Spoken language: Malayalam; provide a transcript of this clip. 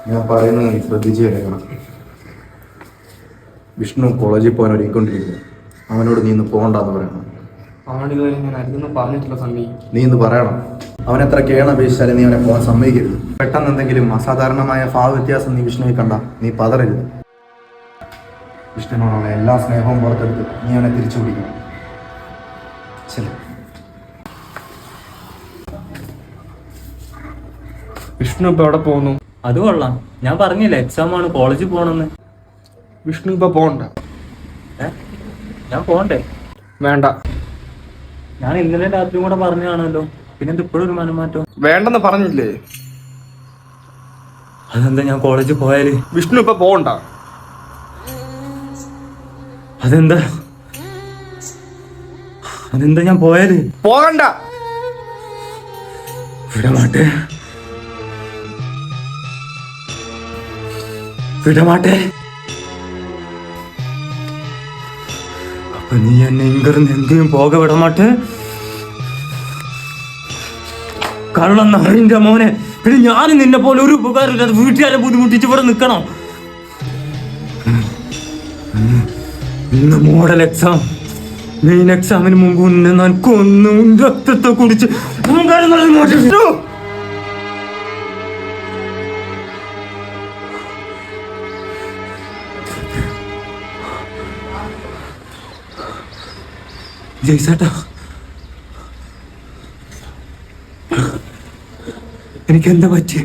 ഞാൻ പറയുന്നത് നീ ശ്രദ്ധിച്ചു കേൾക്കണം. വിഷ്ണു കോളേജിൽ പോകാൻ ഒരുങ്ങിക്കൊണ്ടിരിക്കുന്നു. അവനോട് നീ ഇന്ന് പോകണ്ടെന്ന് പറയണം. അവനോട് ഞാൻ അടുത്തൊന്നും പറഞ്ഞിട്ടില്ല സണ്ണി. നീ ഇന്ന് പറയണം. അവൻ എത്ര കേണപേക്ഷിച്ചാലും നീ അവനെ പോകാൻ സമ്മതിക്കരുത്. പെട്ടെന്ന് എന്തെങ്കിലും അസാധാരണമായ ഭാവ വ്യത്യാസം നീ വിഷ്ണുവിൽ കണ്ട നീ പതറരുത്. വിഷ്ണുവിനോടുള്ള എല്ലാ സ്നേഹവും പുറത്തെടുത്ത് നീ അവനെ തിരിച്ചു പിടിക്കണം. ശരി. വിഷ്ണു ഇപ്പൊ എവിടെ പോകുന്നു? അത് കൊള്ളാം. ഞാൻ പറഞ്ഞില്ലേ എക്സാം ആണ്, കോളേജിൽ പോകണമെന്ന്. വിഷ്ണു ഇപ്പൊ പോകണ്ട. ഞാൻ പോണ്ടേ? വേണ്ട. ഞാൻ ഇന്നലെ രാത്രി കൂടെ പറഞ്ഞാണല്ലോ, പിന്നെ ഇപ്പോഴും ഒരു മനംമാറ്റം. വേണ്ടെന്ന് പറഞ്ഞില്ലേ? അതെന്താ ഞാൻ കോളേജിൽ പോയാല്? വിഷ്ണു ഇപ്പൊ പോകണ്ട. അതെന്താ ഞാൻ പോയാല്? പോകണ്ട. വിടമാട്ടെ. അപ്പൊ നീ എന്നെ ഇങ്ങറിന്ന് എങ്കിലും പോക വിടമാട്ടെ. കള്ളം നാളിന്റെ മോനെ. പിന്നെ ഞാൻ നിന്നെ പോലെ ഒരു ഉപകാരമില്ലാതെ വീട്ടുകാരെ ബുദ്ധിമുട്ടിച്ച് ഇവിടെ നിൽക്കണം. ഇന്ന് മോഡൽ എക്സാം, മെയിൻ എക്സാമിന് മുമ്പ് ഞാൻ കൊന്നു രക്തത്തെ കുടിച്ച് ജയ്സേട്ടാ, എനിക്കെന്താ പറ്റി?